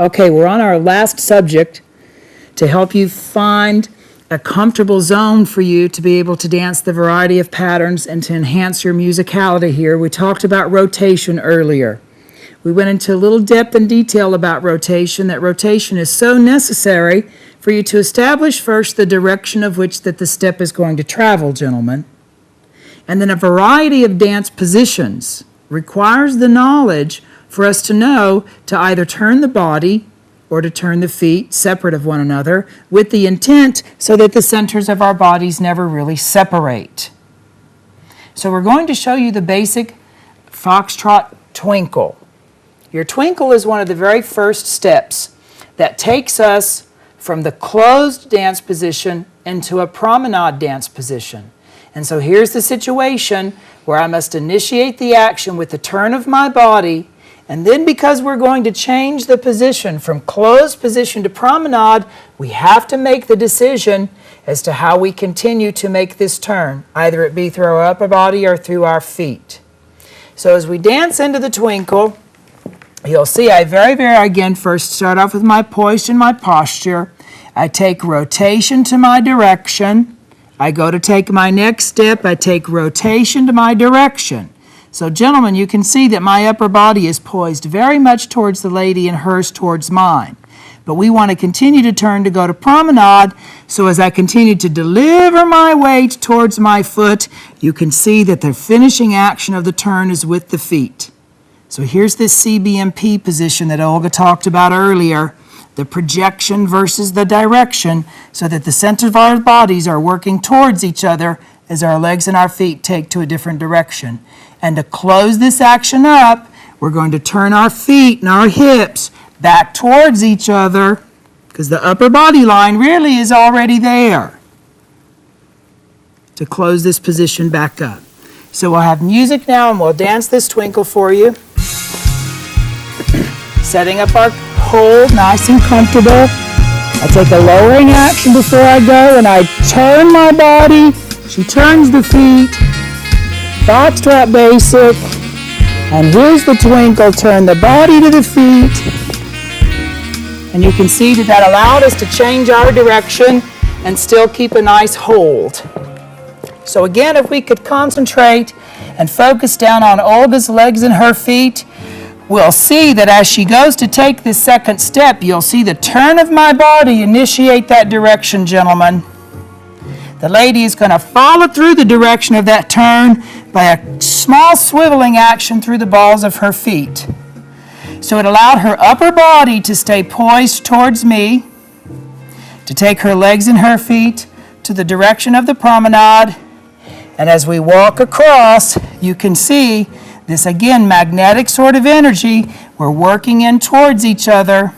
Okay, we're on our last subject to help you find a comfortable zone for you to be able to dance the variety of patterns and to enhance your musicality here. We talked about rotation earlier. We went into a little depth and detail about rotation, that rotation is so necessary for you to establish first the direction of which that the step is going to travel, gentlemen. And then a variety of dance positions requires the knowledge for us to know to either turn the body or to turn the feet separate of one another with the intent so that the centers of our bodies never really separate. So we're going to show you the basic Foxtrot Twinkle. Your Twinkle is one of the very first steps that takes us from the closed dance position into a promenade dance position. And so here's the situation where I must initiate the action with the turn of my body, and then because we're going to change the position from closed position to promenade, we have to make the decision as to how we continue to make this turn, either it be through our upper body or through our feet. So as we dance into the Twinkle, you'll see I again first start off with my poise and my posture. I take rotation to my direction. I go to take my next step. I take rotation to my direction. So gentlemen, you can see that my upper body is poised very much towards the lady and hers towards mine. But we want to continue to turn to go to promenade. So as I continue to deliver my weight towards my foot, you can see that the finishing action of the turn is with the feet. So here's this CBMP position that Olga talked about earlier, the projection versus the direction, so that the center of our bodies are working towards each other as our legs and our feet take to a different direction. And to close this action up, we're going to turn our feet and our hips back towards each other because the upper body line really is already there to close this position back up. So we'll have music now and we'll dance this Twinkle for you. Setting up our hold nice and comfortable. I take a lowering action before I go and I turn my body. She turns the feet. Foxtrot basic. And here's the Twinkle. Turn the body to the feet. And you can see that allowed us to change our direction and still keep a nice hold. So again, if we could concentrate and focus down on Olga's legs and her feet, we'll see that as she goes to take this second step, you'll see the turn of my body initiate that direction, gentlemen. The lady is going to follow through the direction of that turn by a small swiveling action through the balls of her feet. So it allowed her upper body to stay poised towards me, to take her legs and her feet to the direction of the promenade. And as we walk across, you can see this, again, magnetic sort of energy. We're working in towards each other.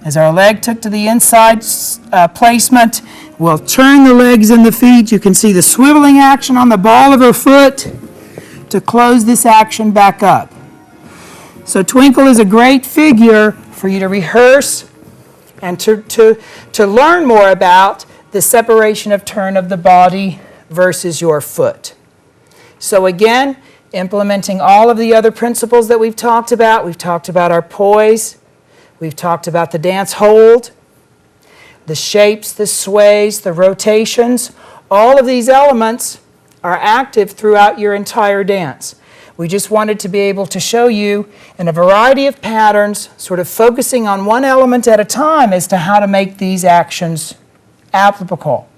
As our leg took to the inside placement, we'll turn the legs and the feet. You can see the swiveling action on the ball of her foot to close this action back up. So Twinkle is a great figure for you to rehearse and to learn more about the separation of turn of the body versus your foot. So again, implementing all of the other principles that we've talked about our poise, we've talked about the dance hold, the shapes, the sways, the rotations. All of these elements are active throughout your entire dance. We just wanted to be able to show you in a variety of patterns, sort of focusing on one element at a time as to how to make these actions applicable.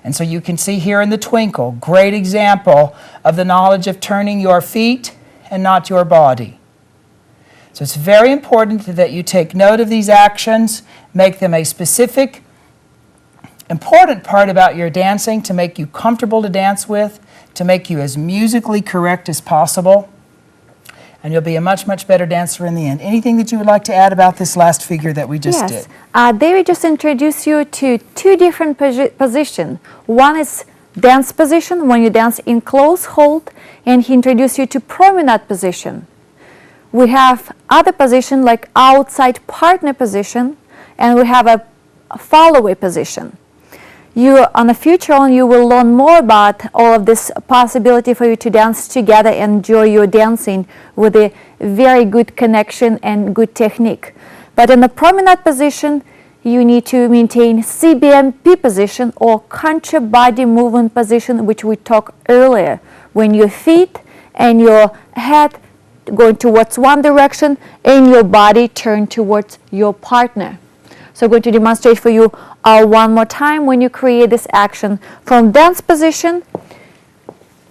And so you can see here in the Twinkle, great example of the knowledge of turning your feet and not your body. So it's very important that you take note of these actions, make them a specific, important part about your dancing to make you comfortable to dance with, to make you as musically correct as possible. And you'll be a much, much better dancer in the end. Anything that you would like to add about this last figure that we just did? David just introduced you to two different positions. One is dance position, when you dance in close hold, and he introduced you to promenade position. We have other position like outside partner position, and we have a follow-away position. on the future on, you will learn more about all of this possibility for you to dance together and enjoy your dancing with a very good connection and good technique. But in the promenade position, you need to maintain CBMP position, or contra body movement position, which we talked earlier, when your feet and your head going towards one direction and your body turn towards your partner. So I'm going to demonstrate for you one more time when you create this action. From dance position,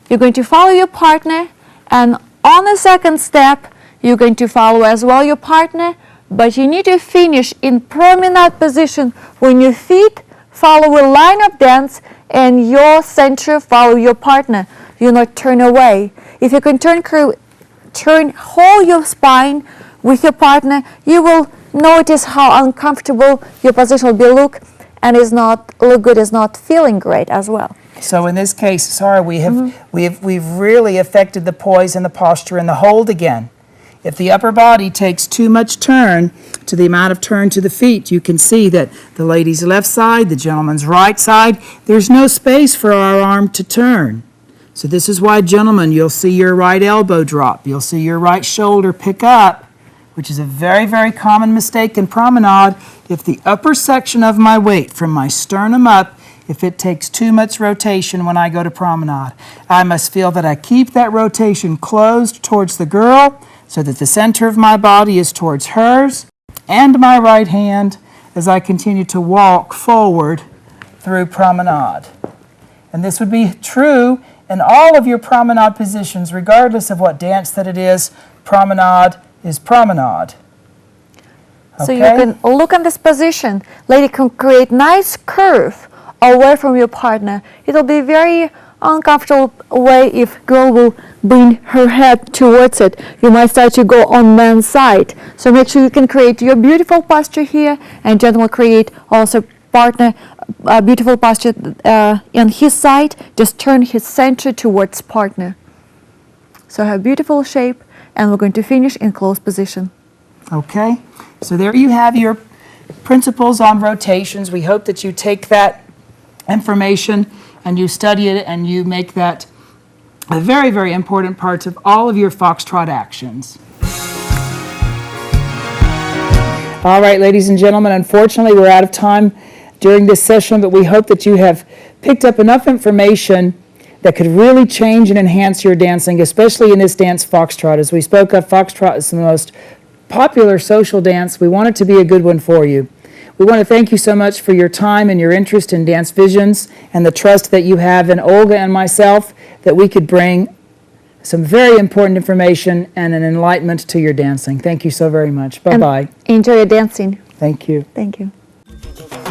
you're going to follow your partner, and on the second step, you're going to follow as well your partner, but you need to finish in promenade position when your feet follow a line of dance and your center follow your partner. You not turn away. If you can hold your spine with your partner, you will notice how uncomfortable your position will be look, and is not look good, is not feeling great as well. So in this case, Sarah, we've really affected the poise and the posture and the hold again. If the upper body takes too much turn to the amount of turn to the feet, you can see that the lady's left side, the gentleman's right side, there's no space for our arm to turn. So this is why, gentlemen, you'll see your right elbow drop. You'll see your right shoulder pick up, which is a very, very common mistake in promenade. If the upper section of my weight from my sternum up, if it takes too much rotation when I go to promenade, I must feel that I keep that rotation closed towards the girl so that the center of my body is towards hers and my right hand as I continue to walk forward through promenade. And this would be true in all of your promenade positions, regardless of what dance that it is. Promenade is promenade. Okay? So you can look at this position. Lady can create nice curve away from your partner. It'll be very uncomfortable way if girl will bring her head towards it. You might start to go on man's side. So make sure you can create your beautiful posture here, and gentleman create also partner beautiful posture on his side. Just turn his center towards partner. So have beautiful shape, and we're going to finish in closed position. Okay, so there you have your principles on rotations. We hope that you take that information and you study it and you make that a very, very important part of all of your Foxtrot actions. All right, ladies and gentlemen, unfortunately we're out of time during this session, but we hope that you have picked up enough information that could really change and enhance your dancing, especially in this dance Foxtrot. As we spoke of, Foxtrot is the most popular social dance. We want it to be a good one for you. We want to thank you so much for your time and your interest in Dance Visions and the trust that you have in Olga and myself that we could bring some very important information and an enlightenment to your dancing. Thank you so very much. Bye-bye. Enjoy your dancing. Thank you. Thank you.